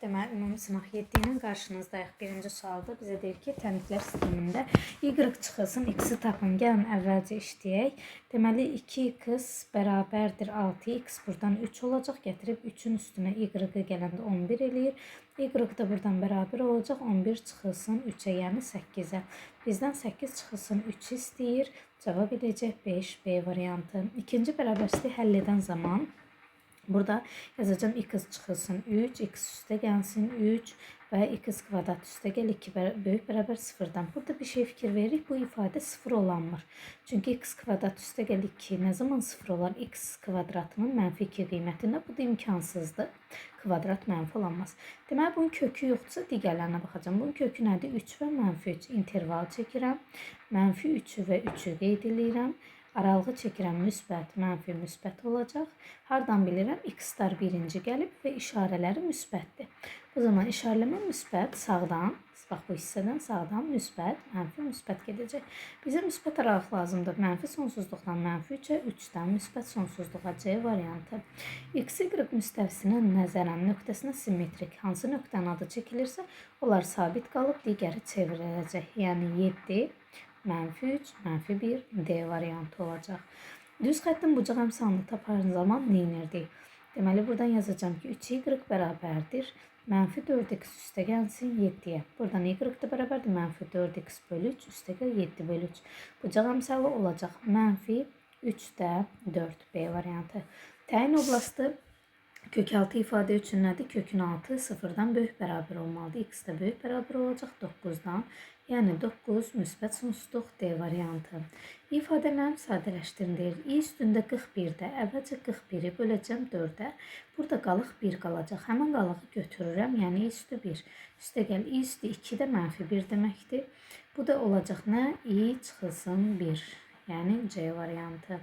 Deməli, ümumi sınaq 7 ilə qarşınızdayıq. Birinci sualda bizə deyir ki, tənqidlər sistemində y çıxılsın, x-i tapın. Gəlin əvvəlcə işləyək. Deməli, 2x bərabərdir 6, x buradan 3 olacaq. Gətirib 3-ün üstünə y-i gələndə 11 eləyir. Y da buradan bərabər olacaq. 11 çıxılsın 3-ə, yəni 8-ə. Bizdən 8 çıxılsın 3 istəyir. Cavab edəcək 5, B variantı. İkinci bərabərsizliyi həll edən zaman burada yazacağım x çıxılsın 3, x üstə gəlsin 3 və x kvadrat üstə gəl 2 böyük bərabər 0-dan. Burada bir şey fikir veririk. Bu ifadə 0 olanmır. Çünki x kvadrat üstə gəl 2 nə zaman 0 olar? X kvadratının mənfi 2 qiymətində. Bu da imkansızdır. Kvadrat mənfi olamaz. Deməli, bunun kökü yoxdursa digərlərinə baxacağım. Bunun kökü nədir? 3 və mənfi 3 interval çəkirəm. Mənfi 3-ü və 3-ü qeyd edirəm. Aralığı çəkirəm, müsbət, mənfi, müsbət olacaq. Hardan bilirəm? X-lar birinci gəlib və işarələri müsbətdir. Bu zaman işarələmə müsbət sağdan, bax bu hissədən sağdan müsbət, mənfi, müsbət gedəcək. Bizə müsbət aralıq lazımdır. Mənfi sonsuzluqdan mənfi 3-ə, 3-dən müsbət sonsuzluğa C variantı. X-y müstəvisinin nəzərən nöqtəsinə simmetrik hansı nöqtənin adı çəkilirsə, onlar sabit qalıb, digəri çevriləcək. Yəni 7, mənfi 3, mənfi 1, D variantı olacaq. Düz xəttin bucaq əmsalını tapan zaman nə edirdik? Deməli, buradan yazacağım ki, 3y bərabərdir. Mənfi 4x üstə gəlsin 7-yə. Buradan y da bərabərdir. Mənfi 4x bölü 3 üstə gəl 7 bölü 3. Bucaq əmsalı olacaq. Mənfi 3-də 4, B variantı. Təyin oblasti kök 6 ifadə üçün nədir? Kökün 6 0-dan böyük bərabər olmalıdır. X də böyük bərabər olacaq 9-dan. Yəni 9 müsbət sonsuzluq D variantı. İfadələrini sadələşdirin deyir. I üstündə 41-də əvvəlcə 41-i böləcəm 4-ə. Burada qalıq 1 qalacaq. Həmin qalığı götürürəm. Yəni I üstü 1. Üstə gəl I üstü 2 də mənfi 1 deməkdir. Bu da olacaq nə? I çıxılsın 1. Yəni C variantı.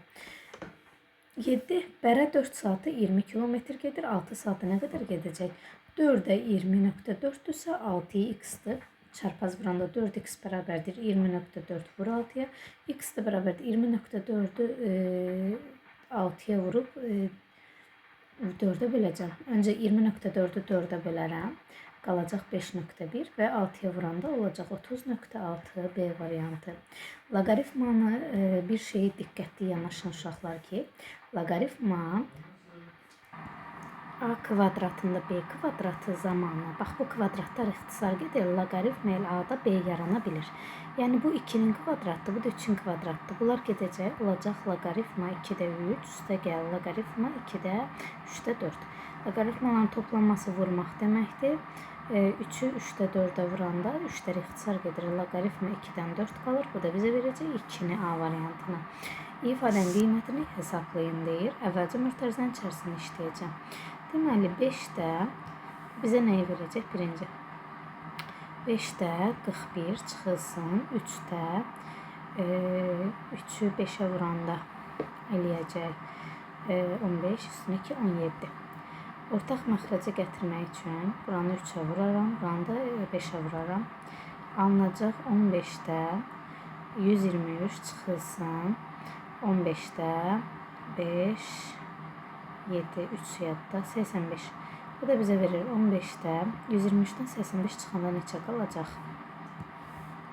7. Bərə 4 saatı 20 km gedir. 6 saatı nə qədər gedəcək? 4-ə 20.4-dürsə 6 x-dir. Çarpaz vuranda 4x bərabərdir 20.4 vur 6-ya. X də bərabərdir 20.4-ü 6-ya vurub 4-ə böləcəm. Öncə 20.4-ü 4-ə bölərəm. Qalacaq 5.1 və 6-ya vuranda olacaq 30.6 B variantı. Loqaritmanı bir şeyi diqqətli yanaşın uşaqlar ki, loqaritma A kvadratında B kvadratı zamanı, bax bu kvadratlar ixtisar gedir, loqaritm ilə A-da B yarana bilir. Yəni bu 2-nin kvadratdır, bu da 3-ün kvadratdır. Bunlar gedəcək, olacaq loqaritma 2-də 3, üstə gəl loqaritma 2-də 3-də 4. Loqaritmaların toplanması vurmaq deməkdir. 3-ü 3-də 4-ə vuranda 3-lər ixtisar gedir, loqaritma 2-dən 4 qalır. Bu da bizə verəcək 2-ni A variantına. İfadənin qiymətini hesablayın deyir. Əvvəlcə mötərizənin içərisini işləyəcəm. Deməli, 5-də bizə nəyi verəcək? Birinci. 5-də 41 çıxılsın. 3-də 3-ü 5-ə vuranda eləyəcək 15, üstünə 2, 17. Ortaq məxrəcə gətirmək üçün buranı 3-ə vuraram, buranı da 5-ə vuraram. Alınacaq 15-də 123 çıxılsın. 15-də 5, 7, 3 yadda 85. Bu da bizə verir 15-də 123-dən 85 çıxanda neçə qalacaq?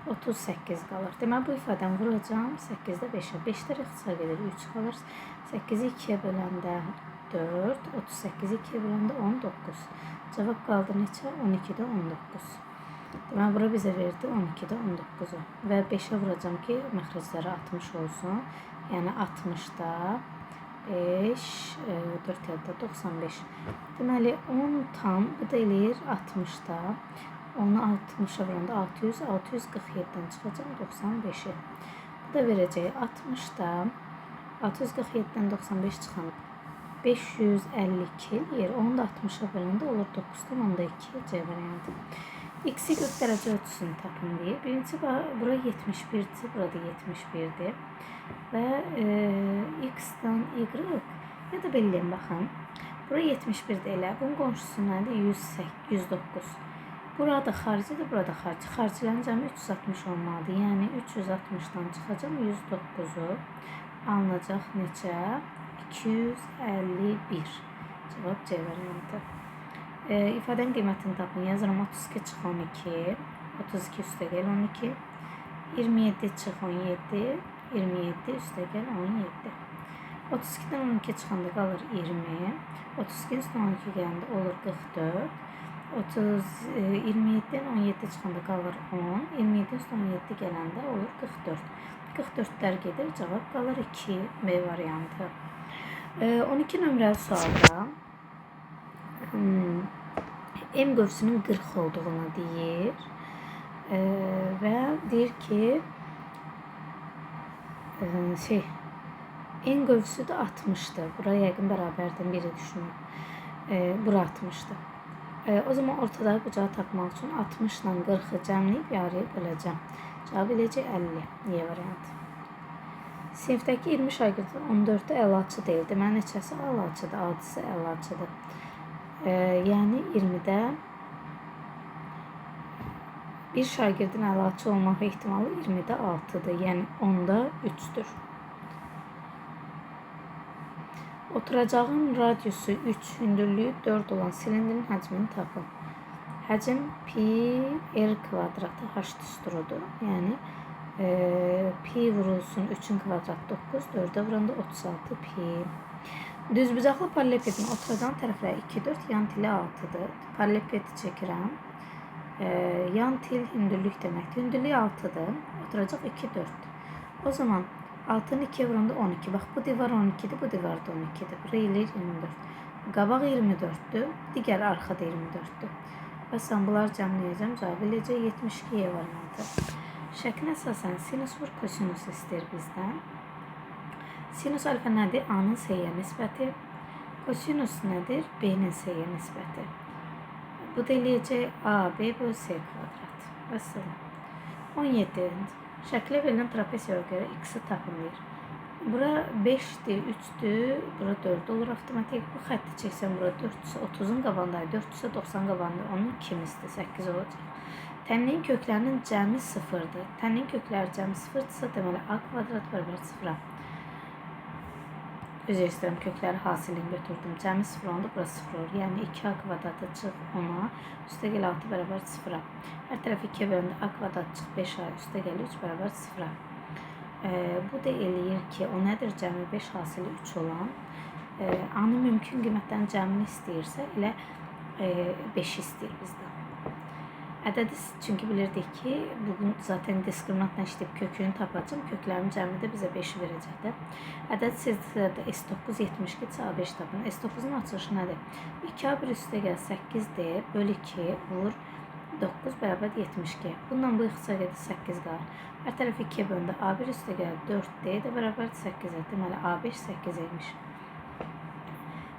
38 qalır. Deməli, bu ifadəni vuracağım 8-də 5-ə. 5-lər ixtisar gedir, 3 qalır. 8-i 2-yə böləndə 4, 38-i 2-yə böləndə 19. Cavab qaldı neçə? 12-də 19. Deməli, bura bizə verdi 12-də 19-u. Və 5-ə vuracağım ki, məxrəcləri 60 olsun. Yəni 60-da 5, 4 yadda 95. Deməli, 10 tam, bu da eləyir 60-da. Onu 60-a vuranda 600, 647-dən çıxacaq 95-i. Bu da verəcək 60-da 647-dən 95 çıxan 552 eləyir. Onu da 60-a böləndə olur 9,2 C variantı. X-y dərəcə ölçüsünü tapın deyir. Birinci bura 71-dir, burada 71-dir. Və X-dan Y ya da belirləyin baxın. Bura 71-dir elə. Bunun qonşusu nədir? 109. Burada xaricidir, burada xarici. Xaricilərin cəmi 360 olmalıdır. Yəni 360-dan çıxacam 109-u. Alınacaq neçə? 251. Cavab C variantı. İfadenin qiymətini tapın. Yazıram 32 çıx 12. 32 üstə gəl 12. 27 çıx 17. 27 üstə gəl 17. 32-dən 12 çıxanda qalır 20. 32-nin üstünə 12 gələndə olur 44. 27-dən 17 çıxanda qalır 10. 27-nin üstünə 17 gələndə olur 44. 44-lər gedir, cavab qalır 2 B variantı. 12 nömrəli sualda M qövsünün 40 olduğunu deyir və deyir ki N qövsü də 60'dır. Buraya yəqin bərabərdən biri düşünün. Bura 60'dır. O zaman ortada bucağı tapmaq üçün 60 ilə 40'ı cəmləyib yarıya böləcəm. Cavab eləcək 50. Y variantı. Sinifdəki 20 şagirdin 14'ü əlaçı deyil. Deməli neçəsi əlaçıdır? 6'sı əlaçıdır. Yəni 20'də bir şagirdin əlaçı olmaq ehtimalı 20'də 6'dır. Yəni 10'da 3'dür. Oturacağın radiusu 3, hündürlüyü 4 olan silindrin həcmini tapın. Həcm pi r kvadratı h düsturudur. Yəni pi vurulsun 3'ün kvadratı 9, 4'e vuranda 36 pi. Düzbucaqlı paralelipedin oturacağın tərəfləri 2, 4, yan tili 6'dır. Paralelipedi çəkirəm. Yan til hündürlük deməkdir. Hündürlük 6'dır. Oturacaq 2, 4'dür. O zaman 6'nı 2'ye vuranda 12. Bax bu divar 12'dir, bu divar da 12'dir. Bura eləyir 24. Qabaq 24'dür, digər arxada 24'dür. Bəs bunlar cəmləyəcəm, cavab eləyəcək 72 Y variantı. Şəklin əsasən sinus vur kosinus istəyir bizdən. Sinus alfa nədir? A-nın S-yə nisbəti. Kosinus nədir? B-nin S-yə nisbəti. Bu da eləyəcək AB bölü S kvadrat. Vəssalam. 17. Şəklə verilən trapesiya görə x-i tapın deyir. Bura 5'dir, 3'dür, bura 4 olur avtomatik. Bu xətti çəksəm bura 4'dürsə 30'un qabağında, 4'dürsə 90 qabağında onun 2'mizdir, 8 olacaq. Tənliyin köklərinin cəmi 0'dır. Tənliyin kökləri cəmi 0'dırsa deməli a kvadrat bərabər 0'a. Üzr istəyirəm, kökləri hasilini götürdüm. Cəmi 0 oldu, bura 0 olur. Yəni 2a kvadratı çıx 10'a, üstə gəl 6 bərabər 0'a. Hər tərəf 2'yə bölündə a kvadrat çıx 5a, üstə gəl 3 bərabər 0'a. Bu da eləyir ki, o nədir? Cəmi 5 hasili 3 olan. A-nın mümkün qiymətlərin cəmini istəyirsə, elə 5 istəyir bizdən. Ədədi çünki bilirdik ki, bugün zaten diskriminantla işləyib kökünü tapacağım. Köklərin cəmi də bizə 5 verəcəkdir. Ədəd sizdə S9 72-dirsə A5 tapın. S9'un açılışı nədir? 2A1 üstə gəl 8D bölü 2 vur 9 bərabər 72. Bundan bu ixtisar gedir 8 qalır. Hər tərəf 2'yə bölündə A1 üstə gəl 4D də bərabər 8'ə. Deməli A5 8 imiş.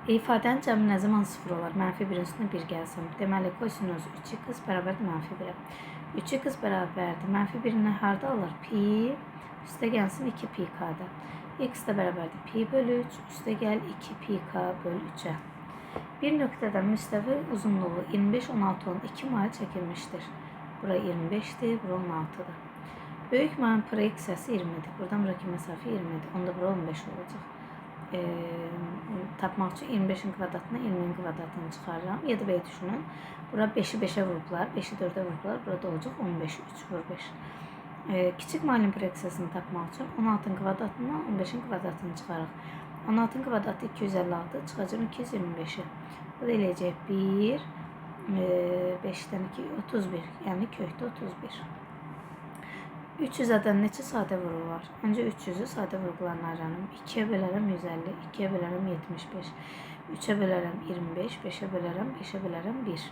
İfadənin cəmi nə zaman 0 olar? Mənfi 1'in üstünə 1 gəlsəm. Deməli kosinus 3x bərabərdir mənfi 1'ə. 3x bərabərdir mənfi 1'ini harda alır? Pi üstə gəlsin 2 pi k'da. X də bərabərdir pi bölü 3 üstə gəl 2 pi k bölü 3'ə. Bir nöqtədən müstəvi uzunluğu 25 16 olan 2 maya çəkilmişdir. Bura 25'dir, bura 16'dır. Böyük mayın proyeksiyası 20'dir. Buradan buradaki məsafə 20'dir. Onda bura 15 olacaq. Tapmaq üçün 25'in kvadratına 20'in kvadratını çıxarıram. Ya da belə düşünün. Bura 5'i 5'ə vurublar, 5'i 4'ə vurublar. Burada olacaq 15, 3 vur 5. Kiçik mayın proyeksiyasını tapmaq üçün 16'ın kvadratından 15'in kvadratını çıxarıq. 16'ın kvadratı 256, çıxacaq 225'i. Bu da eləyəcək 1, 5'dən 2, 31. Yəni kökdə 31. 300'dən neçə sadə vurğu var? Öncə 300'ü sadə vurğularını ayıranım. 2'yə bölərəm 150, 2'yə bölərəm 75, 3'ə bölərəm 25, 5'ə bölərəm, 5'ə bölərəm 1.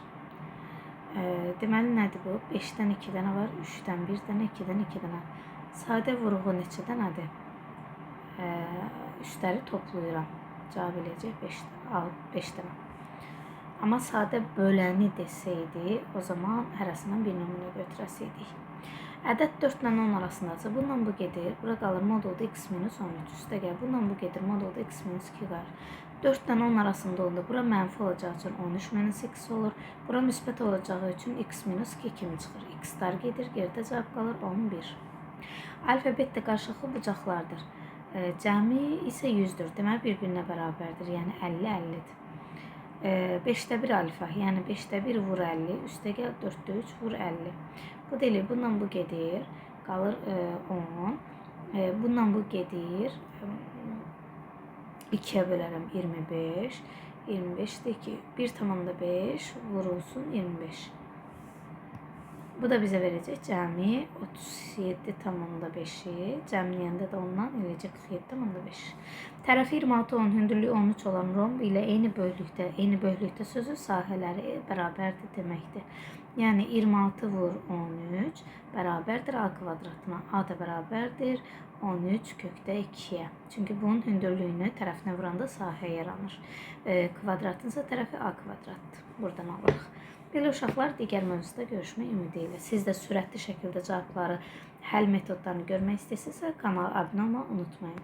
Deməli nədir bu? 5'dən 2 dənə var, 3'dən 1 dənə, 2'dən 2 dənə. Sadə vurğu neçə dənədir? Üstləri toplayıram. Cavab eləyəcək 5 dənə. Amma sadə böləni desəydi, o zaman hərəsindən bir nümunə götürəsiydik. Ədəd 4 ilə 10 arasındadırsa, bundan bu gedir. Bura qalır modulda x minus 13 üstə gəl. Bundan bu gedir modulda x minus 2 qalır. 4 ilə 10 arasında oldu. Bura mənfi olacağı üçün 13 minus x olur. Bura müsbət olacağı üçün x minus 2 kimi çıxır. X-lar gedir, geridə cavab qalır 11. Alfa beta qarşılıqlı bucaqlardır. Cəmi isə 100'dür. Deməli bir-birinə bərabərdir. Yəni 50-50'dir. 5'te 1 alfa, yəni 5'te 1 vur 50, üstə gəl 4'te 3 vur 50. Bu deyil, bundan bu gedir, qalır 10. Bundan bu gedir, 2'ye bölərəm 25. 25'dir ki, 1,5 vurulsun 25. Bu da bizə verəcək cəmi 37,5'i. Cəmləyəndə də ondan eləcək 47,5. Tərəfi 26 10, hündürlüyü 13 olan romb ilə eyni böyüklükdə sözü sahələri bərabərdir deməkdir. Yəni 26 vur 13 bərabərdir a kvadratına. A da bərabərdir 13 kökdə 2'yə. Çünki bunun hündürlüyünü tərəfinə vuranda sahə yaranır. Kvadratınsa tərəfi a kvadratdır. Buradan alırıq. Belə uşaqlar, digər mövzuda görüşmək ümidi ilə. Siz də sürətli şəkildə cavabları, həll metodlarını görmək istəyirsinizsə kanala abunə olmağı unutmayın.